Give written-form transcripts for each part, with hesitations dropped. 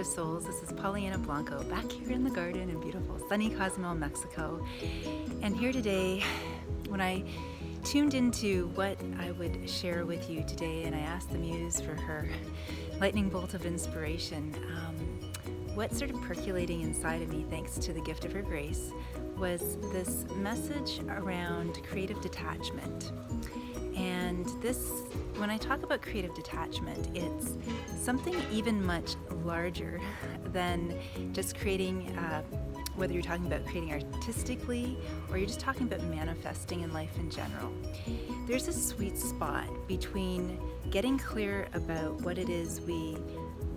creative souls. This is Pollyanna Blanco back here in the garden in beautiful sunny Cozumel, Mexico. And here today, when I tuned into what I would share with you today, and I asked the muse for her lightning bolt of inspiration, what started percolating inside of me, thanks to the gift of her grace, was this message around creative detachment. And this, when I talk about creative detachment, it's something even much larger than just creating, whether you're talking about creating artistically or you're just talking about manifesting in life in general. There's a sweet spot between getting clear about what it is we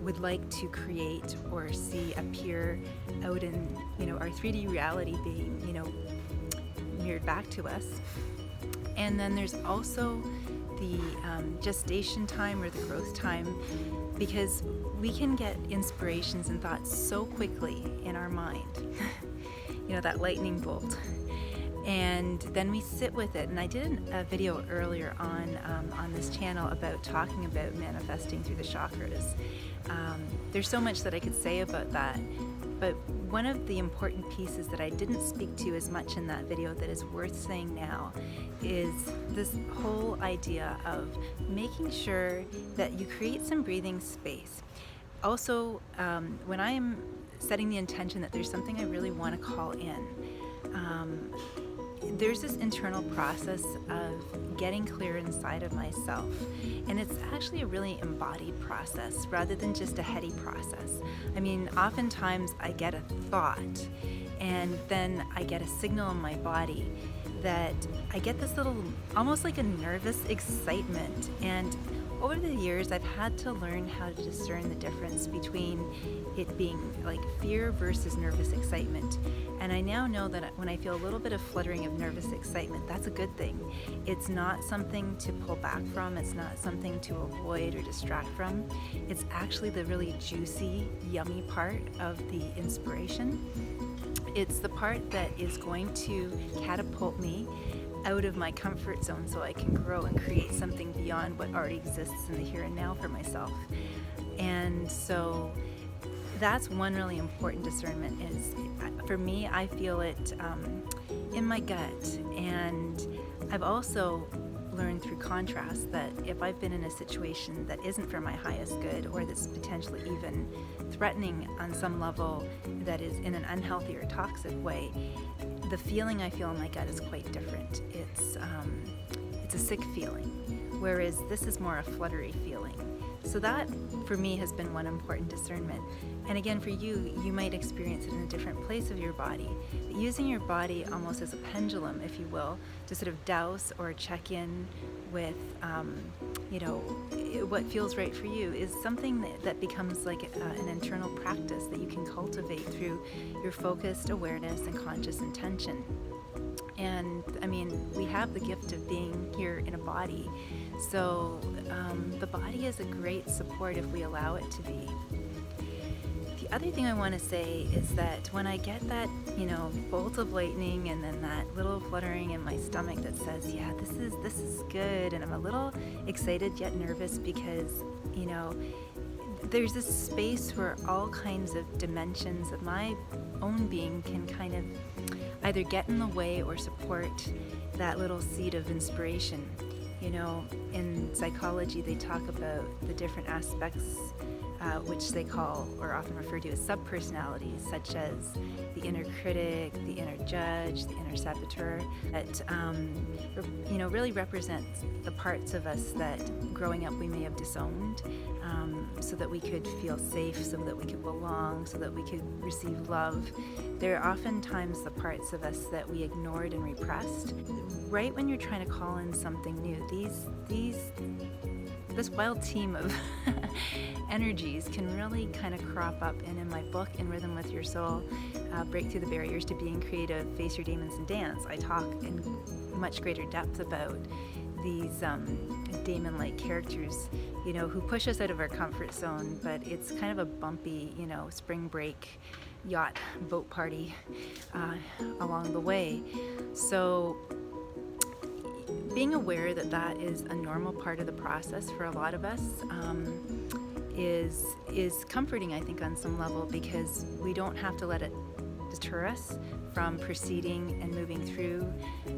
would like to create or see appear out in, our 3D reality being, mirrored back to us. And then there's also the gestation time or the growth time, because we can get inspirations and thoughts so quickly in our mind, that lightning bolt. And then we sit with it. And I did a video earlier on this channel about talking about manifesting through the chakras. There's so much that I could say about that. But one of the important pieces that I didn't speak to as much in that video that is worth saying now is this whole idea of making sure that you create some breathing space. Also, when I am setting the intention that there's something I really want to call in, there's this internal process of getting clear inside of myself. And it's actually a really embodied process rather than just a heady process. I mean, oftentimes I get a thought and then I get a signal in my body that I get this little, almost like a nervous excitement. And over the years, I've had to learn how to discern the difference between it being like fear versus nervous excitement. And I now know that when I feel a little bit of fluttering of nervous excitement, that's a good thing. It's not something to pull back from. It's not something to avoid or distract from. It's actually the really juicy, yummy part of the inspiration. It's the part that is going to catapult me out of my comfort zone so I can grow and create something beyond what already exists in the here and now for myself. And so that's one really important discernment. Is for me, I feel it in my gut. And I've also learned through contrast that if I've been in a situation that isn't for my highest good, or that's potentially even threatening on some level, that is in an unhealthy or toxic way, the feeling I feel in my gut is quite different. It's a sick feeling, whereas this is more a fluttery feeling. So that, for me, has been one important discernment. And again, for you, you might experience it in a different place of your body. But using your body almost as a pendulum, if you will, to sort of douse or check in with, what feels right for you, is something that becomes like an internal practice that you can cultivate through your focused awareness and conscious intention. And I mean, we have the gift of being here in a body. So the body is a great support if we allow it to be. The other thing I want to say is that when I get that, bolt of lightning and then that little fluttering in my stomach that says, yeah, this is good, and I'm a little excited yet nervous because, there's this space where all kinds of dimensions of my own being can kind of either get in the way or support that little seed of inspiration. In psychology, they talk about the different aspects which they call or often refer to as subpersonalities, such as the inner critic, the inner judge, the inner saboteur, that really represents the parts of us that growing up we may have disowned, so that we could feel safe, so that we could belong, so that we could receive love. They're oftentimes the parts of us that we ignored and repressed. Right when you're trying to call in something new, this wild team of energies can really kind of crop up. And in my book, In Rhythm with Your Soul, Break Through the Barriers to Being Creative, Face Your Demons and Dance, I talk in much greater depth about these daemon-like characters, who push us out of our comfort zone, but it's kind of a bumpy, spring break yacht boat party along the way. So being aware that that is a normal part of the process for a lot of us is comforting, I think, on some level, because we don't have to let it deter us from proceeding and moving through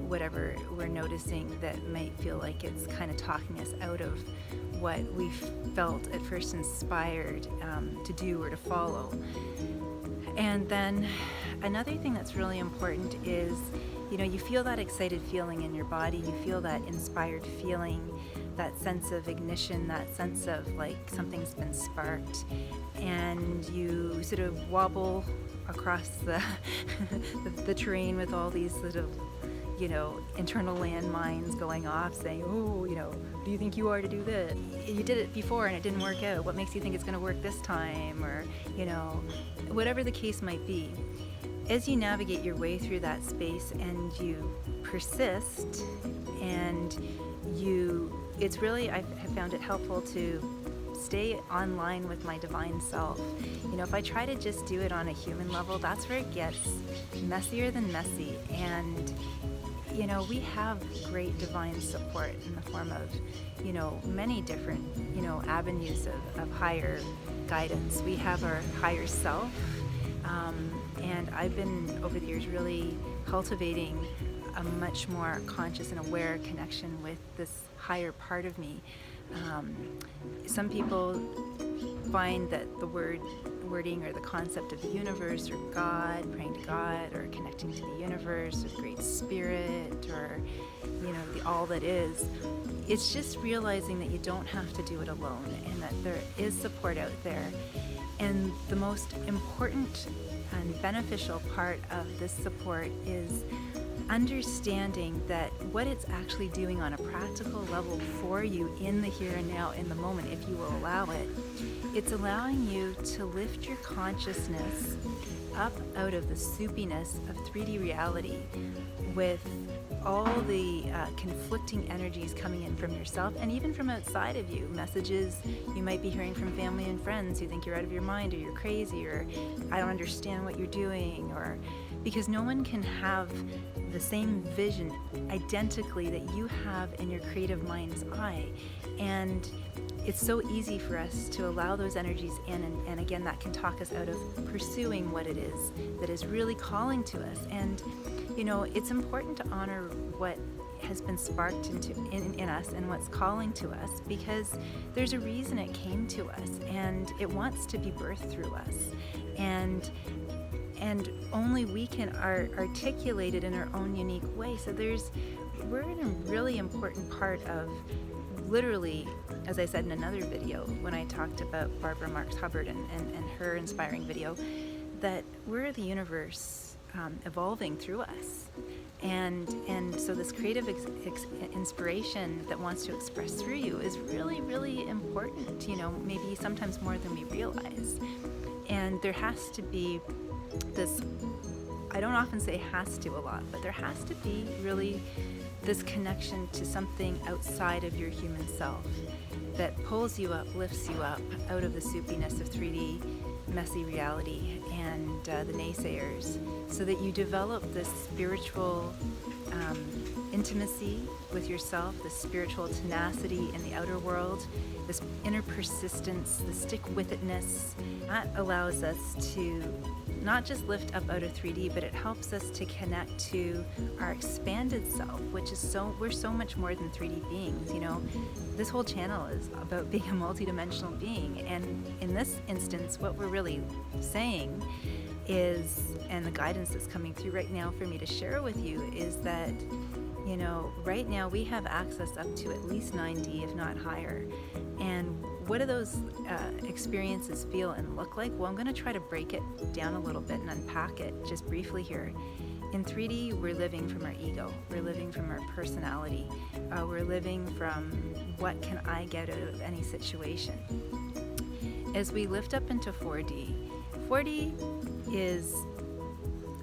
whatever we're noticing that might feel like it's kind of talking us out of what we felt at first inspired to do or to follow. And then another thing that's really important is, you feel that excited feeling in your body, you feel that inspired feeling, that sense of ignition, that sense of like something's been sparked, and you sort of wobble across the terrain with all these sort of, internal landmines going off saying, oh, who do you think you are to do this? You did it before and it didn't work out. What makes you think it's going to work this time? Or, whatever the case might be. As you navigate your way through that space and you persist, and it's really, I have found it helpful to stay online with my divine self. If I try to just do it on a human level, that's where it gets messier than messy. And we have great divine support in the form of, many different, avenues of higher guidance. We have our higher self, and I've been, over the years, really cultivating a much more conscious and aware connection with this higher part of me. Some people find that the wording or the concept of the universe or God, praying to God, or connecting to the universe or the Great Spirit, or the all that is, it's just realizing that you don't have to do it alone, and that there is support out there. And the most important and beneficial part of this support is understanding that what it's actually doing on a practical level for you in the here and now, in the moment, if you will allow it, it's allowing you to lift your consciousness up out of the soupiness of 3D reality with all the conflicting energies coming in from yourself and even from outside of you. Messages you might be hearing from family and friends who think you're out of your mind, or you're crazy, or I don't understand what you're doing, or because no one can have the same vision identically that you have in your creative mind's eye. And it's so easy for us to allow those energies in, and again, that can talk us out of pursuing what it is that is really calling to us. And it's important to honor what has been sparked in us and what's calling to us, because there's a reason it came to us, and it wants to be birthed through us, and only we can articulate it in our own unique way. So we're in a really important part of, literally, as I said in another video when I talked about Barbara Marx Hubbard and her inspiring video, that we're the universe evolving through us. And so this creative inspiration that wants to express through you is really, really important, maybe sometimes more than we realize. And there has to be this, I don't often say has to a lot, but there has to be really this connection to something outside of your human self that pulls you up, lifts you up out of the soupiness of 3D messy reality and the naysayers, so that you develop this spiritual intimacy with yourself, this spiritual tenacity in the outer world, this inner persistence, the stick-with-itness. That allows us to not just lift up out of 3D, but it helps us to connect to our expanded self, which is we're so much more than 3D beings. This whole channel is about being a multidimensional being, and in this instance, what we're really saying is, and the guidance that's coming through right now for me to share with you, is that right now we have access up to at least 9D, if not higher. And what do those experiences feel and look like? Well, I'm going to try to break it down a little bit and unpack it just briefly here. In 3D, we're living from our ego. We're living from our personality. We're living from what can I get out of any situation. As we lift up into 4D, 4D is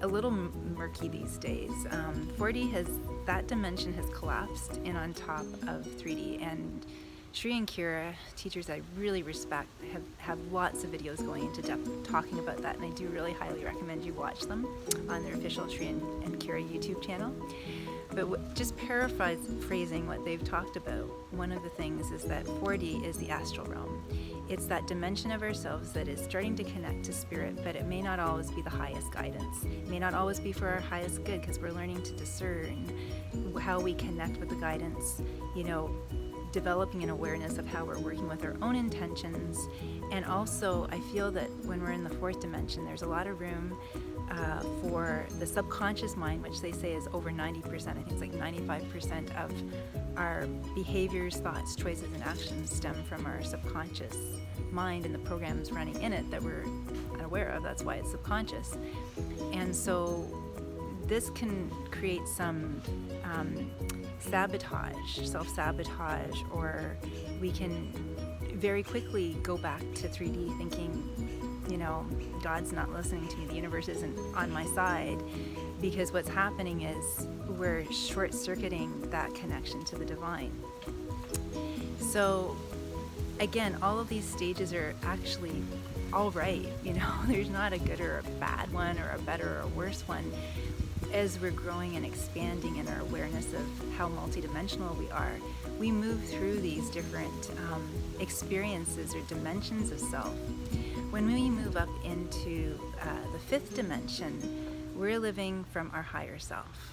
a little murky these days. 4D that dimension has collapsed in on top of 3D, and Shri and Kira, teachers I really respect, have lots of videos going into depth talking about that, and I do really highly recommend you watch them on their official Shri and Kira YouTube channel. But just paraphrasing what they've talked about, one of the things is that 4D is the astral realm. It's that dimension of ourselves that is starting to connect to spirit, but it may not always be the highest guidance. It may not always be for our highest good, because we're learning to discern how we connect with the guidance, developing an awareness of how we're working with our own intentions. And also, I feel that when we're in the fourth dimension, there's a lot of room for the subconscious mind, which they say is over 90%. I think it's like 95% of our behaviors, thoughts, choices, and actions stem from our subconscious mind and the programs running in it that we're unaware of. That's why it's subconscious. And so this can create some sabotage, self-sabotage, or we can very quickly go back to 3D thinking, God's not listening to me, the universe isn't on my side, because what's happening is we're short-circuiting that connection to the divine. So again, all of these stages are actually all right. There's not a good or a bad one, or a better or a worse one. As we're growing and expanding in our awareness of how multidimensional we are, we move through these different experiences or dimensions of self. When we move up into the fifth dimension, we're living from our higher self.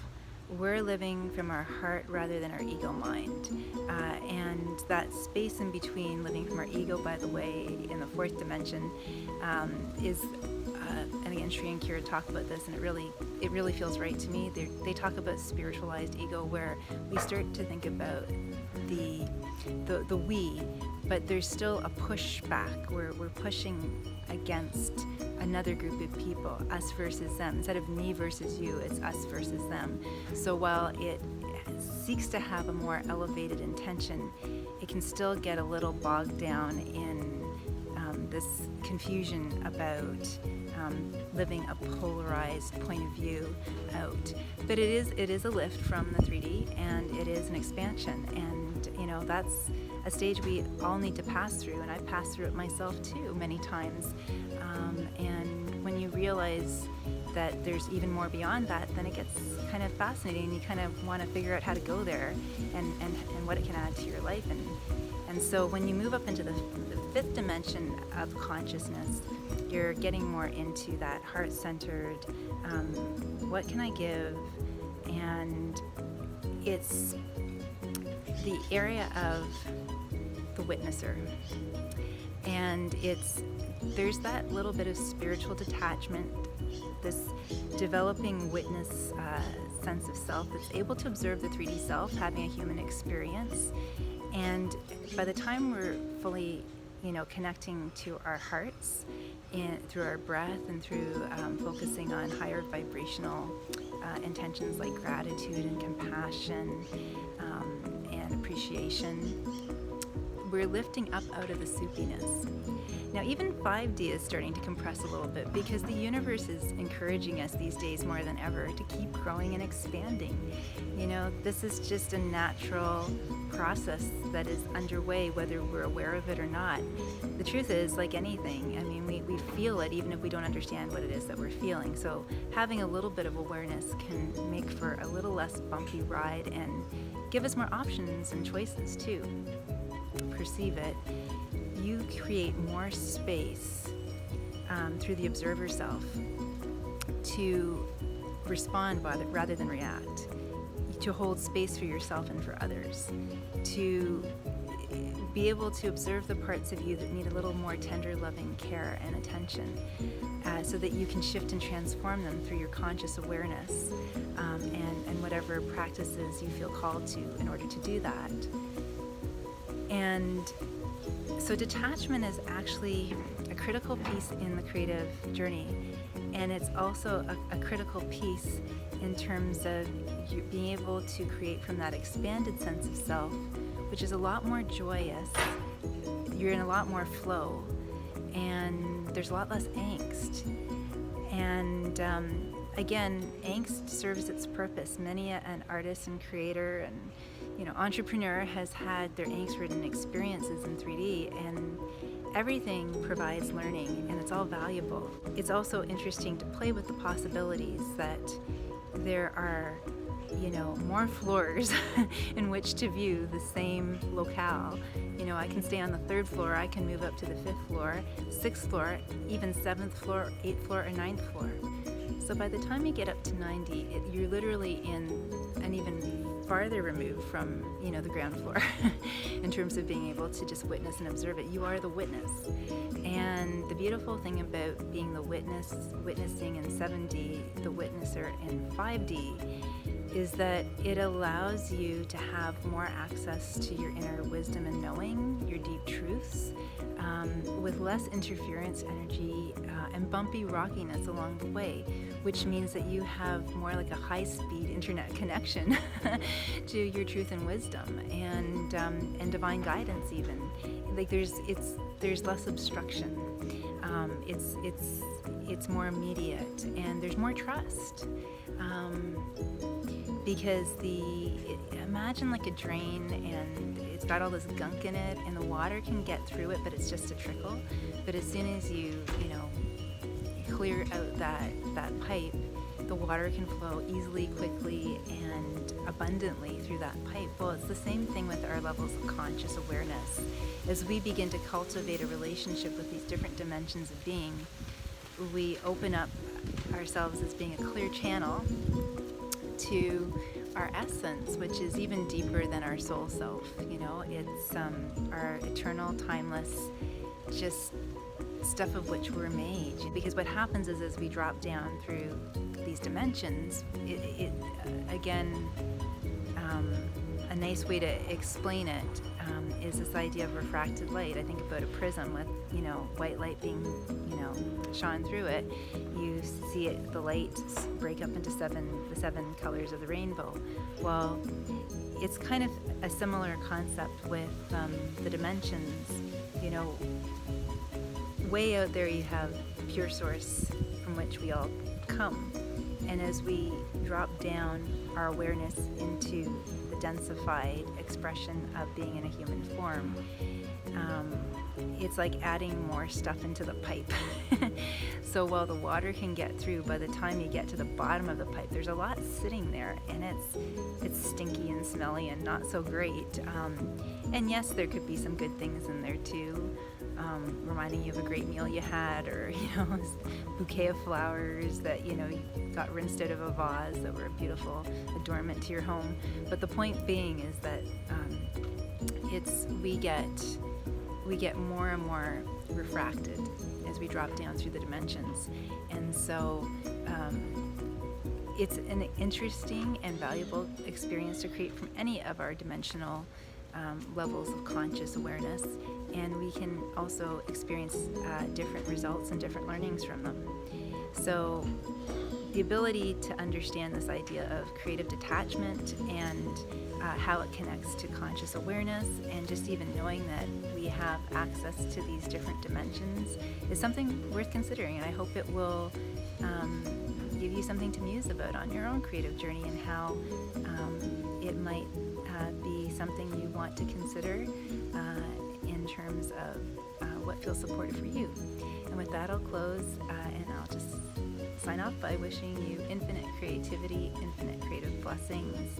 We're living from our heart rather than our ego mind. And that space in between, living from our ego, by the way, in the fourth dimension, is, and again, Shri and Kira talk about this, and it really feels right to me. They talk about spiritualized ego, where we start to think about the we, but there's still a pushback where we're pushing against another group of people, us versus them. Instead of me versus you, it's us versus them. So while it seeks to have a more elevated intention, it can still get a little bogged down in this confusion about living a polarized point of view out. But it is a lift from the 3D, and it is an expansion, and that's a stage we all need to pass through, and I've passed through it myself too many times. And when you realize that there's even more beyond that, then it gets kind of fascinating. You kind of want to figure out how to go there and what it can add to your life. And so when you move up into the fifth dimension of consciousness, you're getting more into that heart-centered, what can I give? And it's the area of the witnesser. And there's that little bit of spiritual detachment, this developing witness sense of self that's able to observe the 3D self having a human experience. And by the time we're fully, connecting to our hearts through our breath and through focusing on higher vibrational intentions like gratitude and compassion and appreciation, we're lifting up out of the soupiness. Now, even 5D is starting to compress a little bit, because the universe is encouraging us these days more than ever to keep growing and expanding. This is just a natural process that is underway, whether we're aware of it or not. The truth is, like anything, we feel it even if we don't understand what it is that we're feeling. So having a little bit of awareness can make for a little less bumpy ride and give us more options and choices too. Perceive it. You create more space through the observer self to respond rather than react, to hold space for yourself and for others, to be able to observe the parts of you that need a little more tender, loving care and attention, so that you can shift and transform them through your conscious awareness and whatever practices you feel called to in order to do that. And so detachment is actually a critical piece in the creative journey, and it's also a critical piece in terms of you being able to create from that expanded sense of self, which is a lot more joyous. You're in a lot more flow, and there's a lot less angst. And again, angst serves its purpose. Many an artist and creator and entrepreneur has had their angst-ridden experiences in 3D, and everything provides learning, and it's all valuable. It's also interesting to play with the possibilities that there are more floors in which to view the same locale. I can stay on the 3rd floor, I can move up to the 5th floor, 6th floor, even 7th floor, 8th floor, or 9th floor. So by the time you get up to 90, you're literally in an even farther removed from, the ground floor in terms of being able to just witness and observe it. You are the witness. And the beautiful thing about being the witnessing in 7D, the witnesser in 5D, is that it allows you to have more access to your inner wisdom and knowing, your deep truths, with less interference energy and bumpy rockiness along the way, which means that you have more like a high-speed internet connection to your truth and wisdom, and divine guidance even. Like there's less obstruction. It's more immediate, and there's more trust. Because imagine like a drain, and it's got all this gunk in it, and the water can get through it, but it's just a trickle. But as soon as you clear out that pipe, the water can flow easily, quickly, and abundantly through that pipe. Well, it's the same thing with our levels of conscious awareness. As we begin to cultivate a relationship with these different dimensions of being, we open up ourselves as being a clear channel to our essence, which is even deeper than our soul self. It's our eternal, timeless, just stuff of which we're made. Because what happens is, as we drop down through these dimensions, again, a nice way to explain it is this idea of refracted light. I think about a prism with white light being shone through it. You see it, the light break up into the seven colors of the rainbow. Well, it's kind of a similar concept with the dimensions. Way out there you have pure source from which we all come, and as we drop down our awareness into the densified expression of being in a human form, it's like adding more stuff into the pipe. So while the water can get through, by the time you get to the bottom of the pipe, there's a lot sitting there, and it's stinky and smelly and not so great. And yes, there could be some good things in there too, reminding you of a great meal you had, or this bouquet of flowers that you got rinsed out of a vase that were a beautiful adornment to your home. But the point being is that we get more and more refracted as we drop down through the dimensions, and so it's an interesting and valuable experience to create from any of our dimensional levels of conscious awareness, and we can also experience different results and different learnings from them. So the ability to understand this idea of creative detachment and how it connects to conscious awareness, and just even knowing that we have access to these different dimensions, is something worth considering. And I hope it will give you something to muse about on your own creative journey, and how it might be something you want to consider in terms of what feels supportive for you. And with that, I'll close, and I'll just sign off by wishing you infinite creativity, infinite creative blessings,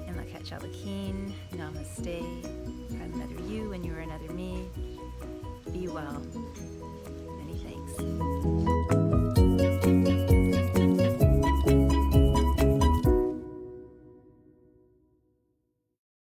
and Lak'ech Alakeen, Namaste. I'm another you, and you are another me. Be well. Many thanks.